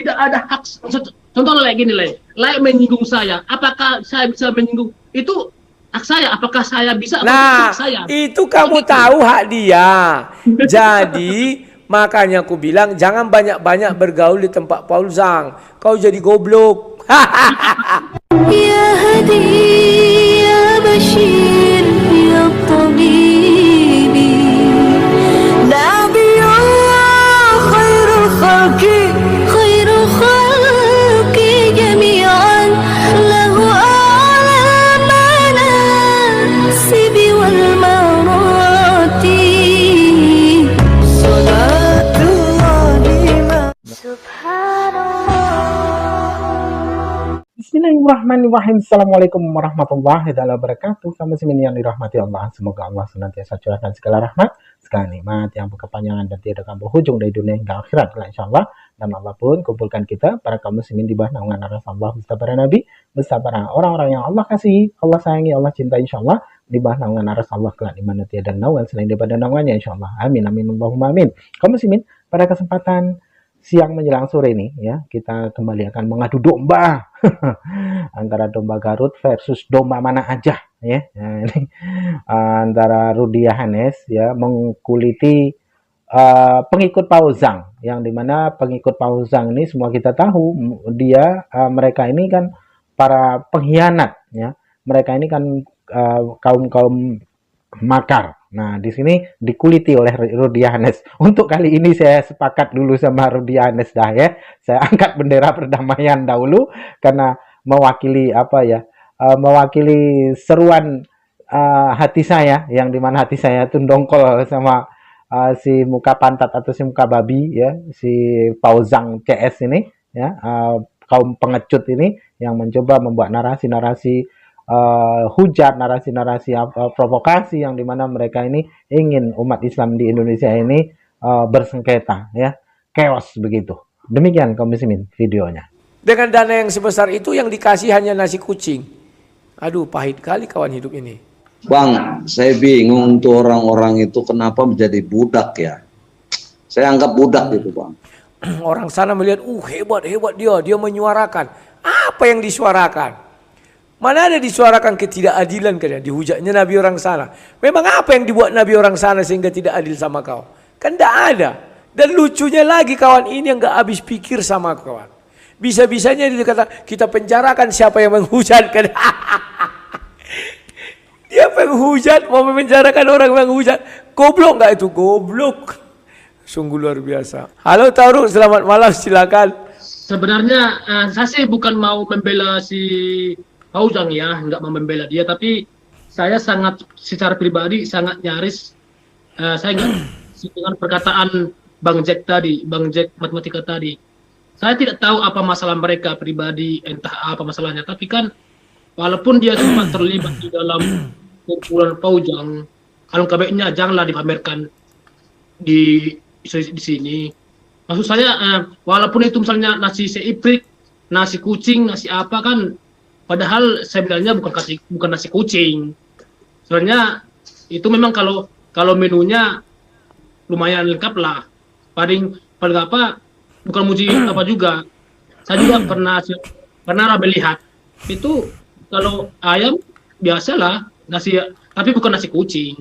tidak ada hak. Contohnya kayak gini, Lek menyinggung saya, apakah saya bisa menyinggung? Itu hak saya, apakah saya bisa? Nah, hak saya. itu kamu tahu hak dia. Jadi makanya aku bilang jangan banyak-banyak bergaul di tempat Paul Zhang. Kau jadi goblok. Ya Hadi, ya Bashir, ya Tabibi, Nabiullah khairul khalqi, khairul khalqi jami'an, lahu a'la manasibi wal marati, salatullahi subhanallah. Bismillahirrahmanirrahim. Assalamualaikum warahmatullahi wabarakatuh. Kamu muslimin yang dirahmati Allah, semoga Allah senantiasa curahkan segala rahmat, segala nikmat yang berkepanjangan dan tidak akan berhujung dari dunia hingga akhirat, insyaallah. Dan Allah pun kumpulkan kita para kaum muslimin di bawah naungan Rasulullah beserta para nabi, beserta para orang-orang yang Allah kasihi, Allah sayangi, Allah cintai, insyaallah, di bawah naungan Rasulullah kelak di mana tiada naungan selain daripada naungannya, insyaallah. Amin amin Allahumma amin. Kaum muslimin, pada kesempatan siang menjelang sore ini ya, kita kembali akan mengadu domba antara domba Garut versus domba mana aja ya. Nah, ini antara Rudy Yohanes ya mengkuliti pengikut Paul Zhang, yang dimana pengikut Paul Zhang ini semua kita tahu dia mereka ini kan para pengkhianat ya, mereka ini kan kaum makar. Nah, di sini dikuliti oleh Rudy Yohanes. Untuk kali ini saya sepakat dulu sama Rudy Yohanes dah ya. Saya angkat bendera perdamaian dahulu karena mewakili apa ya? Mewakili seruan hati saya, yang dimana hati saya tuh dongkol sama si muka pantat atau si muka babi ya, si Paul Zhang CS ini ya, kaum pengecut ini yang mencoba membuat narasi-narasi hujat, narasi-narasi provokasi, yang dimana mereka ini ingin umat Islam di Indonesia ini bersengketa ya, chaos begitu. Demikian kaum muslimin videonya. Dengan dana yang sebesar itu yang dikasih hanya nasi kucing. Aduh, pahit kali kawan hidup ini. Bang, saya bingung tuh orang-orang itu kenapa menjadi budak ya. Saya anggap budak gitu, Bang. Orang sana melihat, hebat dia menyuarakan. Apa yang disuarakan? Mana ada disuarakan ketidakadilan kan, dihujatnya Nabi orang sana. Memang apa yang dibuat Nabi orang sana sehingga tidak adil sama kau? Kan tidak ada. Dan lucunya lagi kawan ini yang gak habis pikir sama kawan. Bisa-bisanya dia kata, kita penjarakan siapa yang menghujatkan. Dia penghujat, mau memenjarakan orang menghujat. Goblok gak itu? Goblok. Sungguh luar biasa. Halo Tauruk, selamat malam, silakan. Sebenarnya saya sih bukan mau membela si Paul Zhang ya, nggak mau membela dia, tapi saya sangat secara pribadi sangat nyaris saya nggak dengan perkataan Bang Jack tadi, Bang Jack matematika tadi. Saya tidak tahu apa masalah mereka pribadi, entah apa masalahnya, tapi kan walaupun dia sempat terlibat di dalam kumpulan Paul Zhang, alangkah baiknya janganlah dipamerkan di sini. Maksud saya walaupun itu misalnya nasi seiprik, nasi kucing, nasi apa kan, padahal sebenarnya bukan nasi kucing. Sebenarnya itu memang kalau menunya lumayan lengkap lah. Paling apa, bukan muji apa juga. Saya juga pernah melihat itu kalau ayam biasalah nasi, tapi bukan nasi kucing.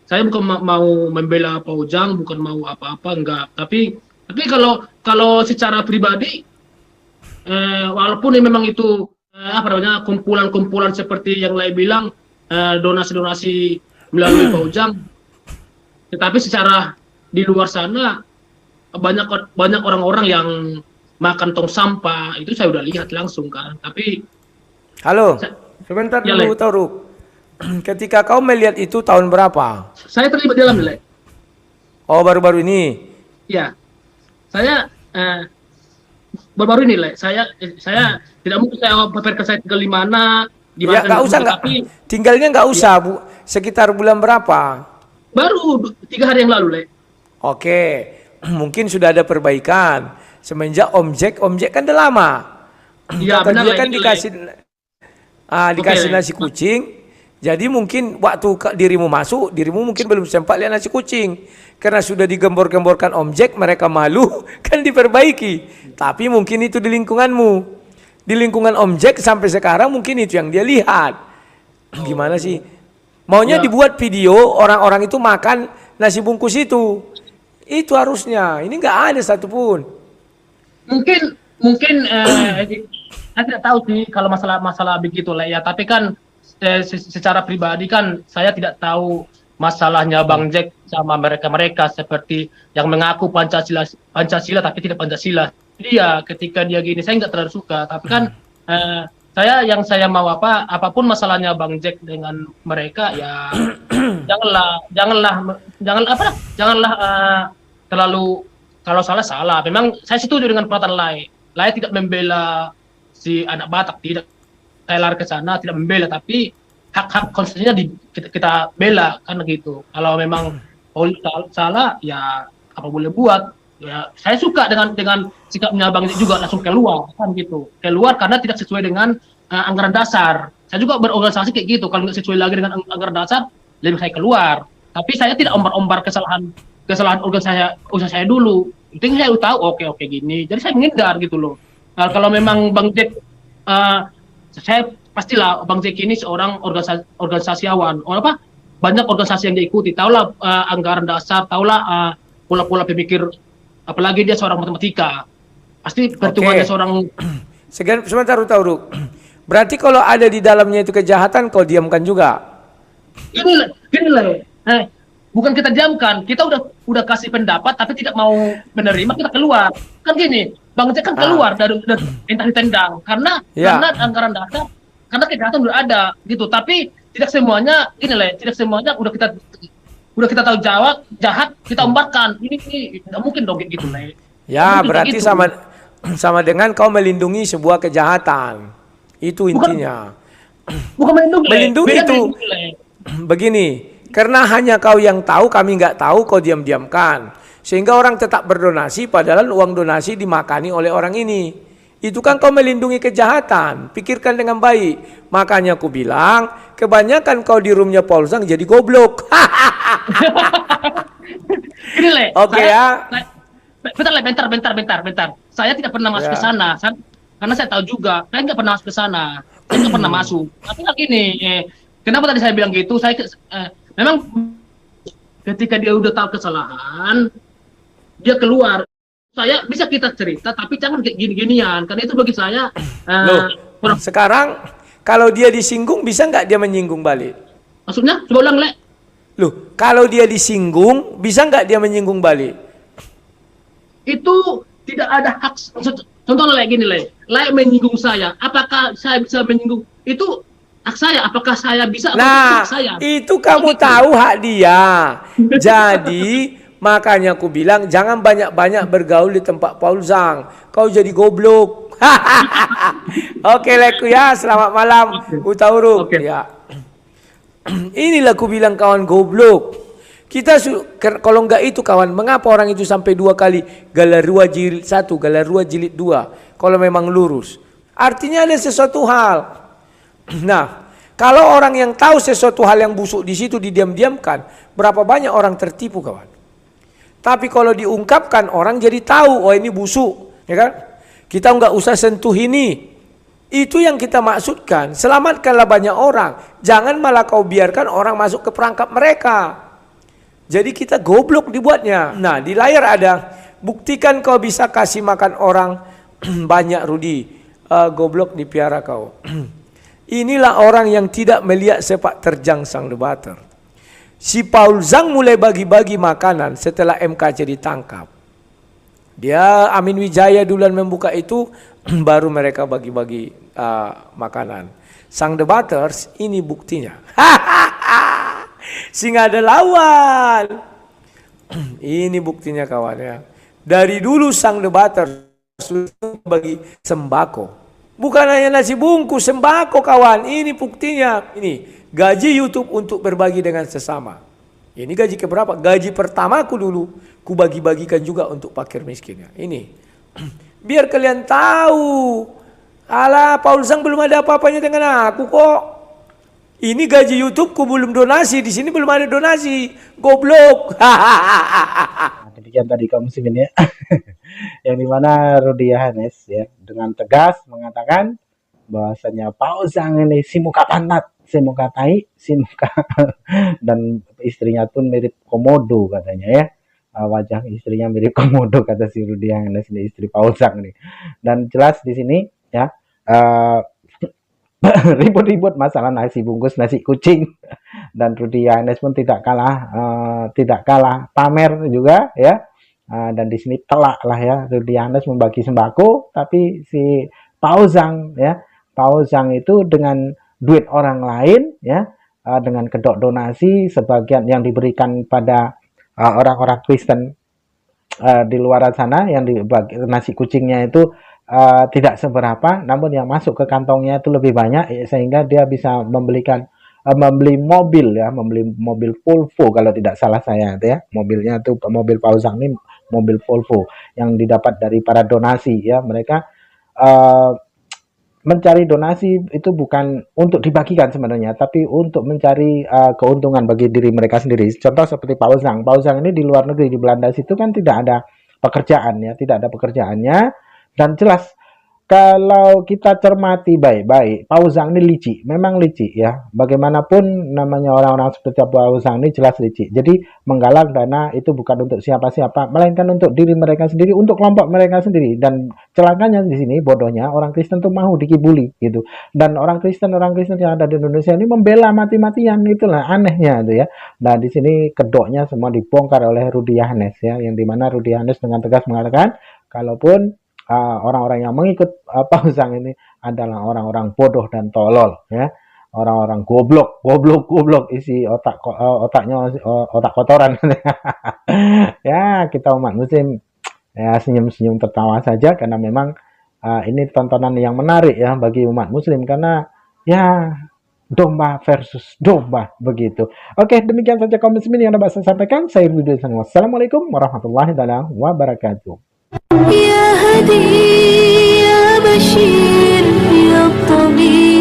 Saya bukan mau membela Paul Zhang, bukan mau apa-apa, enggak. Tapi kalau secara pribadi walaupun memang itu kumpulan-kumpulan seperti yang lain bilang donasi-donasi melalui Paul Zhang, tetapi secara di luar sana banyak orang-orang yang makan tong sampah, itu saya udah lihat langsung kan. Tapi halo, sebentar ya, dulu Tauruk. Ketika kau melihat itu tahun berapa? Saya terlibat dalam nilai. Oh, baru-baru ini. Ya, saya baru-baru ini lah. Saya tidak mungkin saya paparkan saya tinggal di mana, Ya nggak usah, tinggalnya nggak usah, Bu. Sekitar bulan berapa? Baru 3 hari yang lalu, Le. Oke, mungkin sudah ada perbaikan. Semenjak Om Jack kan udah lama. Iya, benar. Dia kan itu, dikasih nasi kucing. Jadi mungkin waktu dirimu masuk, dirimu mungkin belum sempat lihat nasi kucing. Karena sudah digembor-gemborkan Om Jack, mereka malu, kan diperbaiki. Tapi mungkin itu di lingkunganmu. Di lingkungan Om Jack sampai sekarang mungkin itu yang dia lihat. Gimana sih? Maunya Ya. dibuat video orang-orang itu makan nasi bungkus itu. Itu harusnya. Ini nggak ada satupun. Mungkin saya tidak tahu sih kalau masalah begitu lah ya. Tapi kan secara pribadi kan saya tidak tahu masalahnya Bang Jack sama mereka seperti yang mengaku Pancasila tapi tidak Pancasila. Dia ketika dia gini saya nggak terlalu suka. Tapi kan yang saya mau apapun masalahnya Bang Jack dengan mereka ya janganlah terlalu, kalau salah. Memang saya setuju dengan perkataan Lai tidak membela si anak Batak, tidak saya lari ke sana tidak membela, tapi hak-hak konstitusinya kita bela kan gitu. Kalau memang Paul salah ya apa boleh buat. Ya saya suka dengan sikapnya Bang Jack juga, langsung keluar kan gitu. Keluar karena tidak sesuai dengan anggaran dasar. Saya juga berorganisasi kayak gitu, kalau nggak sesuai lagi dengan anggaran dasar lebih saya keluar. Tapi saya tidak ombar-ombar kesalahan usaha saya dulu. Penting saya tahu oke gini. Jadi saya menghindar gitu loh. Nah, kalau memang Bang Jack saya pastilah Bang Jack ini seorang organisasiawan. Banyak organisasi yang diikuti. Taulah anggaran dasar, taulah pola-pola pemikir, apalagi dia seorang matematika. Pasti pertumbuhannya seorang. Sebentar Ruk. Berarti kalau ada di dalamnya itu kejahatan kau diamkan juga. Gini lah. Bukan kita diamkan, kita udah kasih pendapat tapi tidak mau menerima, kita keluar. Kan gini, Bang Jack kan keluar dari entah ditendang karena anggaran dasar, karena kejahatan udah ada gitu. Tapi tidak semuanya tidak semuanya udah kita tahu jahat kita umbarkan. Ini tidak mungkin dong gitu lah. Ya, berarti gitu. sama dengan kau melindungi sebuah kejahatan. Itu intinya. Bukan melindungi itu. Begini, karena hanya kau yang tahu, kami nggak tahu, kau diam-diamkan. Sehingga orang tetap berdonasi, padahal uang donasi dimakani oleh orang ini. Itu kan kau melindungi kejahatan. Pikirkan dengan baik. Makanya aku bilang, kebanyakan kau di roomnya Paul Zhang jadi goblok. Gini Le. Oke ya. Bentar. Saya tidak pernah masuk ke sana. Karena saya tahu juga, saya nggak pernah masuk ke sana. Saya nggak pernah masuk. Tapi lagi nih, kenapa tadi saya bilang gitu? Memang ketika dia udah tahu kesalahan, dia keluar. Saya bisa kita cerita, tapi jangan kayak gini-ginian. Karena itu bagi saya. Sekarang kalau dia disinggung, bisa nggak dia menyinggung balik? Maksudnya? Coba ulang, Le. Loh, kalau dia disinggung, bisa nggak dia menyinggung balik? Itu tidak ada hak. Contohnya kayak gini, Le menyinggung saya. Apakah saya bisa menyinggung? Itu hak saya. Apakah saya bisa? Nah, hak saya? Itu kamu tahu hak dia. Jadi makanya aku bilang jangan banyak-banyak bergaul di tempat Paul Zhang. Kau jadi goblok. Oke, Leku ya. Selamat malam. Utauruk. Ya. Inilah aku bilang kawan goblok. Kita kalau enggak itu kawan, mengapa orang itu sampai 2 kali galarua jilid 1, galarua jilid 2 kalau memang lurus? Artinya ada sesuatu hal. Nah, kalau orang yang tahu sesuatu hal yang busuk di situ didiam-diamkan, berapa banyak orang tertipu kawan? Tapi kalau diungkapkan orang jadi tahu, oh ini busuk, ya kan? Kita enggak usah sentuh ini. Itu yang kita maksudkan. Selamatkanlah banyak orang. Jangan malah kau biarkan orang masuk ke perangkap mereka. Jadi kita goblok dibuatnya. Nah, di layar ada, buktikan kau bisa kasih makan orang banyak, Rudi. Goblok dipiara kau. Inilah orang yang tidak melihat sepak terjang sang debater. Si Paul Zhang mulai bagi-bagi makanan setelah MKC ditangkap. Dia Amin Wijaya duluan membuka itu, baru mereka bagi-bagi makanan. Sang debaters, ini buktinya. Singa ada lawan. Ini buktinya kawan ya. Dari dulu sang debater sudah bagi sembako. Bukan hanya nasi bungkus, sembako kawan. Ini buktinya. Ini gaji YouTube untuk berbagi dengan sesama. Ini gaji keberapa? Gaji pertamaku dulu. Ku bagi-bagikan juga untuk fakir miskinnya. Ini. Biar kalian tahu. Alah, Paul Zhang belum ada apa-apanya dengan aku kok. Ini gaji YouTubeku belum donasi, di sini belum ada donasi. Goblok. demikian tadi kaum muslimin ya. Yang dimana Rudy Yohanes ya dengan tegas mengatakan bahwasanya Pausang ini si muka pantat, si muka tai, si muka dan istrinya pun mirip komodo katanya ya. Wajah istrinya mirip komodo kata si Rudy Yohanes ini, istri Pausang nih. Dan jelas di sini ya ribut-ribut masalah nasi bungkus nasi kucing dan Rudy Yohanes pun tidak kalah pamer juga ya. Dan di sini telak lah ya Rudy Yohanes membagi sembako, tapi si Pausang ya, Pausang itu dengan duit orang lain ya, dengan kedok donasi sebagian yang diberikan pada orang-orang Kristen di luar sana, yang dibagi nasi kucingnya itu tidak seberapa, namun yang masuk ke kantongnya itu lebih banyak, sehingga dia bisa membeli mobil ya, membeli mobil Volvo kalau tidak salah saya itu ya, mobilnya itu mobil Pausang ini mobil Volvo yang didapat dari para donasi ya. Mereka mencari donasi itu bukan untuk dibagikan sebenarnya, tapi untuk mencari keuntungan bagi diri mereka sendiri. Contoh seperti Pausang ini di luar negeri, di Belanda situ kan tidak ada pekerjaan ya, tidak ada pekerjaannya, dan jelas kalau kita cermati baik-baik, Pausang ini licik, memang licik ya. Bagaimanapun namanya orang-orang seperti Pausang ini jelas licik. Jadi menggalang dana itu bukan untuk siapa-siapa, melainkan untuk diri mereka sendiri, untuk kelompok mereka sendiri. Dan celakanya di sini bodohnya orang Kristen tuh mau dikibuli gitu. Dan orang Kristen yang ada di Indonesia ini membela mati-matian, itulah anehnya itu ya. Nah di sini kedoknya semua dibongkar oleh Rudy Yohanes ya, yang dimana Rudy Yohanes dengan tegas mengatakan kalaupun orang-orang yang mengikut Pausang ini adalah orang-orang bodoh dan tolol ya, orang-orang goblok isi otaknya otak kotoran. Ya kita umat muslim ya senyum-senyum tertawa saja, karena memang ini tontonan yang menarik ya bagi umat muslim, karena ya domba versus domba begitu. Oke, demikian saja kaum muslimin yang dapat saya sampaikan. Saya Budi Hasan. Wassalamualaikum warahmatullahi wabarakatuh. يا هدي يا بشير يا طبيب